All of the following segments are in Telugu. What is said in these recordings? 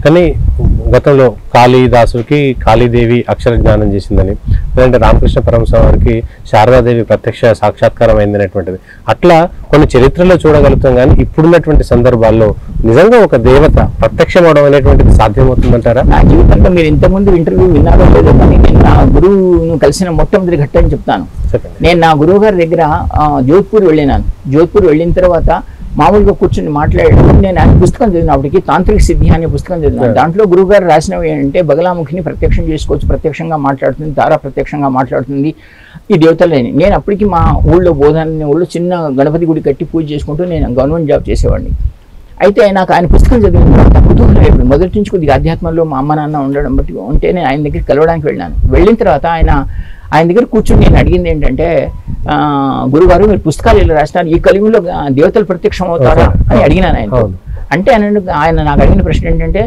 కానీ గతంలో కాళీదాసుకి కాళీదేవి అక్షర జ్ఞానం చేసిందని, లేదంటే రామకృష్ణ పరమహంస వారికి శారదాదేవి ప్రత్యక్ష సాక్షాత్కారం అయిందనేటువంటిది, అట్లా కొన్ని చరిత్రలో చూడగలుగుతాం. కానీ ఇప్పుడున్నటువంటి సందర్భాల్లో నిజంగా ఒక దేవత ప్రత్యక్షం అవడం అనేటువంటిది సాధ్యమవుతుందంటారా? నా జీవితంలో మీరు ఇంతకుముందు ఇంటర్వ్యూ విన్నారో లేదో, కానీ నేను నా గురువును కలిసిన మొట్టమొదటి ఘట్టం చెప్తాను. నేను నా గురువు గారి దగ్గర జోధ్పూర్ వెళ్ళినాను. జోధ్పూర్ వెళ్ళిన తర్వాత మామూలుగా కూర్చొని మాట్లాడేటప్పుడు నేను ఆయన పుస్తకం చదివినప్పటికీ తాంత్రిక సిద్ధి అనే పుస్తకం చదివినాను. దాంట్లో గురువుగారు రాసినవి ఏంటంటే, బగలాముఖిని ప్రత్యక్షం చేసుకోవచ్చు, ప్రత్యక్షంగా మాట్లాడుతుంది, తారా ప్రత్యక్షంగా మాట్లాడుతుంది, ఈ దేవతలని. నేను అప్పటికి మా ఊళ్ళో బోధాన్ని ఊళ్ళో చిన్న గణపతి గుడి కట్టి పూజ చేసుకుంటూ నేను గవర్నమెంట్ జాబ్ చేసేవాడిని. అయితే నాకు ఆయన పుస్తకం చదివిన తర్వాత కుతూహలం అయిపోయింది. మొదటి నుంచి కొద్దిగా అధ్యాత్మంలో మా అమ్మ నాన్న ఉండడం బట్టి ఉంటే నేను ఆయన దగ్గరికి కలవడానికి వెళ్ళాను. వెళ్ళిన తర్వాత ఆయన దగ్గర కూర్చొని నేను అడిగింది ఏంటంటే, గురుగారు మీరు పుస్తకాలు ఇలా రాసినారు, ఈ కలియుగంలో దేవతలు ప్రత్యక్షం అవుతారా అని అడిగినాను ఆయన. అంటే ఆయన నాకు అడిగిన ప్రశ్న ఏంటంటే,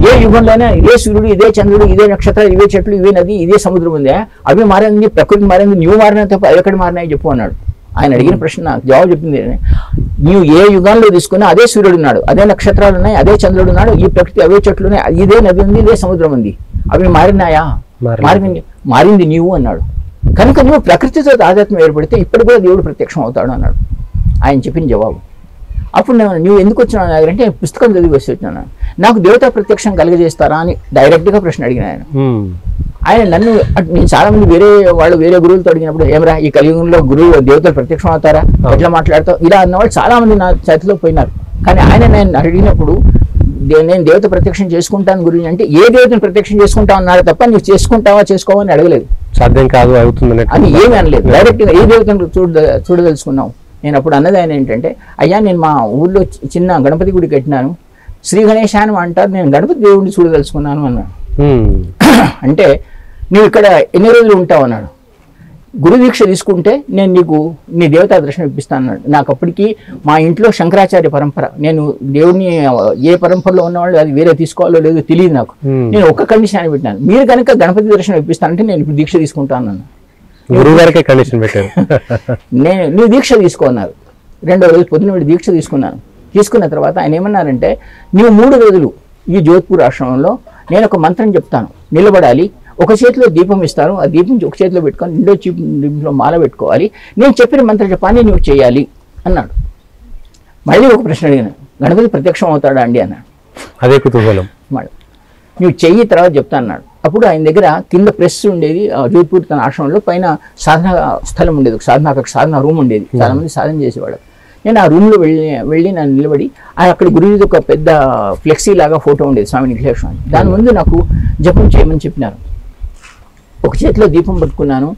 ఏ యుగంలోనే ఇదే సూర్యుడు, ఇదే చంద్రుడు, ఇదే నక్షత్రాలు, ఇవే చెట్లు, ఇవే నది, ఇదే సముద్రం ఉందా? అవి మారింది, ప్రకృతి మారింది, నువ్వు మారినా తప్ప అవి ఎక్కడ మారినాయి చెప్పు అన్నాడు. ఆయన అడిగిన ప్రశ్న నాకు జవాబు చెప్పింది, నువ్వు ఏ యుగాల్లో తీసుకున్నా అదే సూర్యుడు ఉన్నాడు, అదే నక్షత్రాలు ఉన్నాయి, అదే చంద్రుడు ఉన్నాడు, ఈ ప్రకృతి అవే చెట్లు ఉన్నాయి, ఇదే నది ఉంది, ఇదే సముద్రం ఉంది, అవి మారినాయా? మారింది నీవు అన్నాడు. కనుక నువ్వు ప్రకృతితో తాదాత్మ్యం ఏర్పడితే ఇప్పుడు కూడా దేవుడు ప్రత్యక్షం అవుతాడు అన్నాడు ఆయన చెప్పిన జవాబు. అప్పుడు నువ్వు ఎందుకు వచ్చినావు అంటే, పుస్తకం చదివి వచ్చి వచ్చినాను. నాకు దేవతా ప్రత్యక్షం కలిగజేస్తారా అని డైరెక్ట్గా ప్రశ్న అడిగిన ఆయన నన్ను. నేను చాలా మంది వేరే గురువులతో అడిగినప్పుడు, ఏమరా ఈ కలియుగంలో గురువు దేవతలు ప్రత్యక్షం అవుతారా, ఎట్లా మాట్లాడతావు, ఇలా అన్నవాళ్ళు చాలా మంది నా చేతిలో పోయినారు. కానీ ఆయన నేను అడిగినప్పుడు, నేను దేవత ప్రత్యక్షం చేసుకుంటాను గురించి అంటే, ఏ దేవతను ప్రత్యక్షం చేసుకుంటావు అన్నాడు తప్ప నువ్వు చేసుకుంటావా చేసుకోవని అడగలేదు. సాధ్యం కాదు అవుతుంది అని ఏమీ అనలేదు. డైరెక్ట్గా ఏ దేవతను చూడదలుచుకున్నావు. నేను అప్పుడు అన్నది ఆయన ఏంటంటే, అయ్యా నేను మా ఊళ్ళో చిన్న గణపతి గుడి కట్టినాను, శ్రీ గణేశాన్ని అంటారు, నేను గణపతి దేవుడిని చూడదలుచుకున్నాను అన్నాడు. అంటే నువ్వు ఇక్కడ ఎన్ని రోజులు ఉంటావు అన్నాడు. గురు దీక్ష తీసుకుంటే నేను నీకు నీ దేవతా దర్శనం ఇప్పిస్తాను అన్నాడు. నాకు అప్పటికి మా ఇంట్లో శంకరాచార్య పరంపర, నేను దేవుడిని ఏ పరంపరలో ఉన్నవాళ్ళు అది వేరే తీసుకోవాలో లేదో తెలియదు నాకు. నేను ఒక్క కండిషన్ అని పెట్టినాను, మీరు కనుక గణపతి దర్శనం ఇప్పిస్తానంటే నేను ఇప్పుడు దీక్ష తీసుకుంటాను అన్నాను. కండిషన్ పెట్టారు. నువ్వు దీక్ష తీసుకోన్నారు. 2వ రోజు పొద్దున దీక్ష తీసుకున్నాను. తీసుకున్న తర్వాత ఆయన ఏమన్నారంటే, నువ్వు 3 రోజులు ఈ జోధ్పూర్ ఆశ్రమంలో నేను ఒక మంత్రం చెప్తాను, నిలబడాలి, ఒక చేతిలో దీపం ఇస్తాను, ఆ దీపం ఒక చేతిలో పెట్టుకొని 2వ దీపంలో మాల పెట్టుకోవాలి, నేను చెప్పిన మంత్రం చెప్పాలి, నువ్వు చేయాలి అన్నాడు. మళ్ళీ ఒక ప్రశ్న అడిగాను, గణపతి ప్రత్యక్షం అవుతాడా అండి అన్నాడు. అదే కుతూహలం. మళ్ళీ నువ్వు చెయ్యి తర్వాత చెప్తా అన్నాడు. అప్పుడు ఆయన దగ్గర కింద ప్రెస్ ఉండేది, జోధ్పూర్ తన ఆశ్రమంలో పైన సాధన స్థలం ఉండేది, సాధన రూమ్ ఉండేది, చాలా మంది సాధన చేసేవాడు. నేను ఆ రూమ్లో వెళ్ళి నన్ను నిలబడి, అక్కడ గురువుది ఒక పెద్ద ఫ్లెక్సీ లాగా ఫోటో ఉండేది, స్వామి నిఖిలేశ్వర. దాని ముందు నాకు జపం చేయమని చెప్పినారు. ఒక చేతిలో దీపం పట్టుకున్నాను,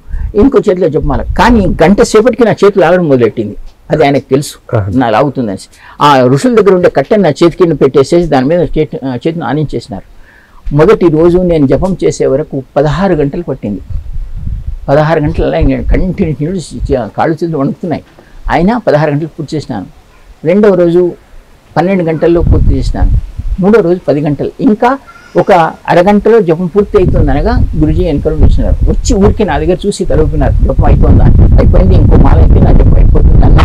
ఇంకో చేతిలో జపమాల. కానీ గంట సేపటికి నా చేతులు లాగడం మొదలెట్టింది. అది ఆయనకు తెలుసు నా లాగుతుందని. ఆ ఋషుల దగ్గర ఉండే కట్టెని నా చేతి కింద పెట్టేసేసి దాని మీద చేతిని ఆనించేసినారు. మొదటి రోజు నేను జపం చేసే వరకు 16 గంటలు పట్టింది. 16 గంటల కంటిన్యూస్ కాళ్ళు చేతులు వణుకుతున్నాయి. అయినా 16 గంటలు పూర్తి చేసినాను. 2వ రోజు 12 గంటల్లో పూర్తి చేసినాను. 3వ రోజు 10 గంటలు. ఇంకా ఒక అరగంటలో జపం పూర్తి అవుతుంది అనగా గురుజీ వెనకలు వచ్చినారు. వచ్చి ఊరికి నా దగ్గర చూసి తలుపుతున్నారు, జపం అయిపోయిందా? అయిపోయింది, ఇంకో మాల అయితే నా జపం అయిపోతుంది అన్న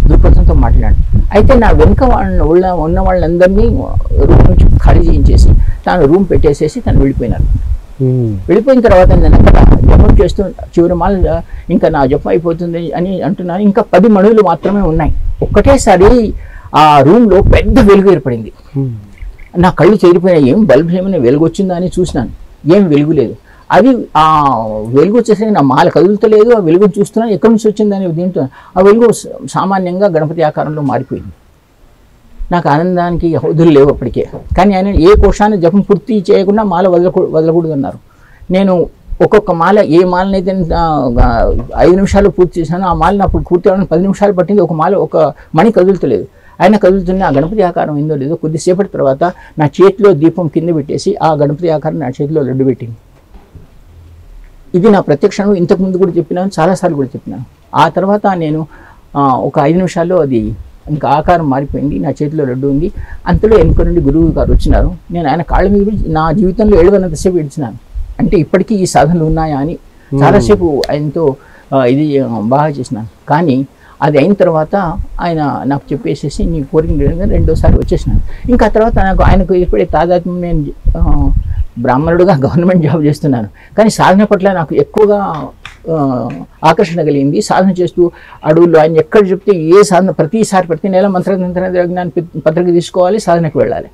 దృక్పథంతో మాట్లాడాను. అయితే నా వెనుక ఉన్న వాళ్ళందరినీ రూమ్ నుంచి ఖాళీ చేయించేసి తాను రూమ్ పెట్టేసేసి తను వెళ్ళిపోయినారు. వెళ్ళిపోయిన తర్వాత నేను అక్కడ జపం చేస్తూ చివరి మాల ఇంకా నా జపం అయిపోతుంది అని అంటున్నాను. ఇంకా 10 మణులు మాత్రమే ఉన్నాయి. ఒక్కటేసారి ఆ రూమ్లో పెద్ద వెలుగు ఏర్పడింది. నా కళ్ళు చెదిరిపోయినాయి. ఏం బల్బ్ ఏమైనా వెలుగు వచ్చిందా అని చూసినాను, ఏం వెలుగు లేదు. అది ఆ వెలుగు వచ్చేసరికి నా మాల కదులుతలేదు. ఆ వెలుగు చూస్తున్నాను, ఎక్కడి నుంచి వచ్చిందని దీంతో ఆ వెలుగు సామాన్యంగా గణపతి ఆకారంలో మారిపోయింది. నాకు ఆనందానికి హద్దులు లేవు అప్పటికే. కానీ ఆయన ఏ కోశాన్ని జపం పూర్తి చేయకుండా మాల వదలకూడదు అన్నారు. నేను ఒక్కొక్క మాల, ఏ మాలనైతే 5 నిమిషాలు పూర్తి చేశానో ఆ మాల నాకు పూర్తి అవ్వడానికి 10 నిమిషాలు పట్టింది. ఒక మాల ఒక మణి కదులుతలేదు. ఆయన కదులుతున్న ఆ గణపతి ఆకారం ఏందో లేదో కొద్దిసేపటి తర్వాత నా చేతిలో దీపం కింద పెట్టేసి ఆ గణపతి ఆకారం నా చేతిలో లడ్డు పెట్టింది. ఇది నా ప్రత్యక్షం. ఇంతకుముందు కూడా చెప్పినాను, చాలాసార్లు కూడా చెప్పినాను. ఆ తర్వాత నేను ఒక 5 నిమిషాల్లో అది ఇంకా ఆకారం మారిపోయింది. నా చేతిలో లడ్డు ఉంది. అంతలో వెనుక నుండి గురువు గారు వచ్చినారు. నేను ఆయన కాళ్ళ మీద నా జీవితంలో 700సేపు ఏడ్చినాను. అంటే ఇప్పటికీ ఈ సాధనలు ఉన్నాయా అని చాలాసేపు ఆయనతో ఇది బాగా చేసినాను. కానీ అది అయిన తర్వాత ఆయన నాకు చెప్పేసేసి నీ కోరిక రెండోసారి వచ్చేసినాను. ఇంకా ఆ తర్వాత నాకు ఆయనకు ఎప్పుడే తాదాత్మ్యం, నేను బ్రాహ్మణుడుగా గవర్నమెంట్ జాబ్ చేస్తున్నాను, కానీ సాధన పట్ల నాకు ఎక్కువగా ఆకర్షణ కలిగింది. సాధన చేస్తూ అడవుల్లో ఆయన ఎక్కడ చెప్తే ఏ సాధన ప్రతి నెల మంత్రతంత్ర జ్ఞాన పత్రిక తీసుకోవాలి, సాధనకు వెళ్ళాలి.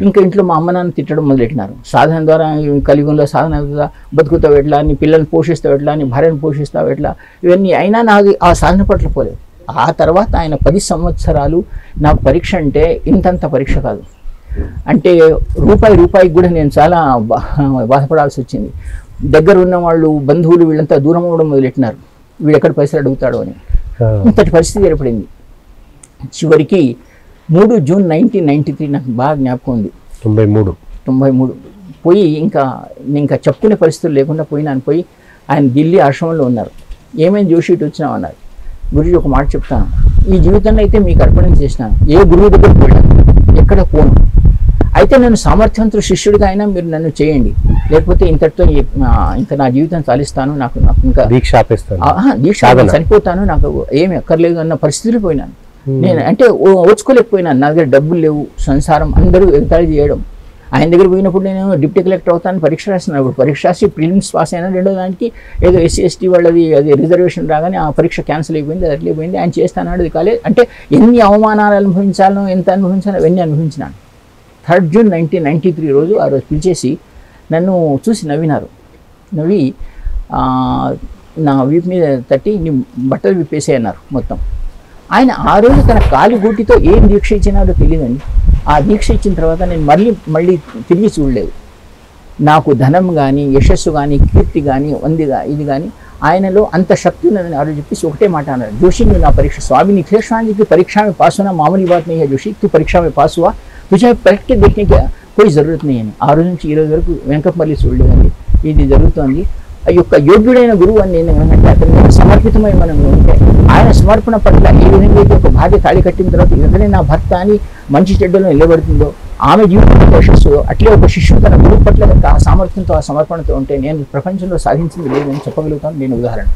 ఇంకా ఇంట్లో మా అమ్మ నాన్న తిట్టడం మొదలెట్టినారు. సాధన ద్వారా కలియుగంలో సాధన బతుకుతావు ఎట్లా, నీ పిల్లల్ని పోషిస్తావు ఎట్లా, నీ భార్యను పోషిస్తావు ఎట్లా, ఇవన్నీ అయినా నాకు ఆ సాధన పట్ల పోలేదు. ఆ తర్వాత ఆయన 10 సంవత్సరాలు నాకు పరీక్ష అంటే ఇంతంత పరీక్ష కాదు, అంటే రూపాయికి కూడా నేను చాలా బాధపడాల్సి వచ్చింది. దగ్గర ఉన్న వాళ్ళు, బంధువులు వీళ్ళంతా దూరం అవ్వడం మొదలెట్టినారు, వీడెక్కడ పైసలు అడుగుతాడో అని. ఇంతటి పరిస్థితి ఏర్పడింది. చివరికి 3 జూన్ 1993 నాకు బాగా జ్ఞాపకం ఉంది. 93 పోయి ఇంకా చెప్పుకునే పరిస్థితులు లేకుండా పోయి ఆయన ఢిల్లీ ఆశ్రమంలో ఉన్నారు. ఏమైంది జోషి ఇటు వచ్చినామన్నారు. గురుజీ ఒక మాట చెప్తాను, ఈ జీవితంలో అయితే మీకు అర్పణ చేసినాను, ఏ గురువు దగ్గరికి వెళ్ళాను, ఎక్కడ పోను, అయితే నేను సామర్థ్యవంతుడు శిష్యుడిగా అయినా మీరు నన్ను చేయండి, లేకపోతే ఇంతటితో ఇంకా నా జీవితం చాలిస్తాను, నాకు ఇంకా దీక్ష చనిపోతాను, నాకు ఏమి అక్కర్లేదు అన్న పరిస్థితులు పోయినాను. నేను అంటే ఓర్చుకోలేకపోయినాను. నా దగ్గర డబ్బులు లేవు, సంసారం, అందరూ ఎగతాళి చేయడం. ఆయన దగ్గర పోయినప్పుడు నేను డిప్యూటీ కలెక్టర్ అవుతాను, పరీక్ష రాసినప్పుడు పరీక్ష రాసి ప్రిలిమ్స్ పాస్ అయినా, రెండో దానికి ఏదో SC ST వాళ్ళది అది రిజర్వేషన్ రాగానే ఆ పరీక్ష క్యాన్సిల్ అయిపోయింది, అది అట్లయిపోయింది. ఆయన చేస్తాను అది కాలేదు. అంటే ఎన్ని అవమానాలు అనుభవించాలో, ఎంత అనుభవించాలో అవన్నీ అనుభవించినాను. 3 జూన్ 1993 రోజు ఆ రోజు పిలిచేసి నన్ను చూసి నవ్వినారు. నవ్వి నా వీపు మీద తట్టి నీ బట్టలు విప్పేసే అన్నారు మొత్తం. ఆయన ఆ రోజు తన కాలి గూటితో ఏం దీక్ష ఇచ్చినాడో తెలియదండి. ఆ దీక్ష ఇచ్చిన తర్వాత నేను మళ్ళీ తిరిగి చూడలేదు. నాకు ధనం కానీ, యశస్సు కానీ, కీర్తి కానీ, ఇది కానీ ఆయనలో అంత శక్తి ఉన్నదని ఆ రోజు చెప్పేసి ఒకటే మాట అన్నారు, జోషి నువ్వు నా పరీక్ష स्वामी निखिलेश्वरानंद की परीक्षा में पास होना मामूली बात नहीं है जोशी, तू परीक्षा में पास हुआ, तुझे पलट के देखने की कोई ज़रूरत नहीं है. ఆ రోజు నుంచి ఈ రోజు వరకు వెంకపల్లి చూడలేదండి. ఇది జరుగుతోంది. ఆ యొక్క యోగ్యుడైన గురువు అని నేను ఏమంటే అతనికి సమర్పితమై మనం ఉంటే, ఆయన సమర్పణ పట్ల ఏ విధంగా అయితే ఒక భార్య తాళి కట్టిన తర్వాత ఇతనే నా భర్త అని మంచి చెడ్డలో నిలబడుతుందో, ఆమె జీవితంలో యశస్సు అట్లే ఒక శిష్యుడు తన గురువు పట్ల ఆ సామర్థ్యంతో, ఆ సమర్పణతో ఉంటే నేను ప్రపంచంలో సాధించింది లేదని చెప్పగలుగుతాను. నేను ఉదాహరణ.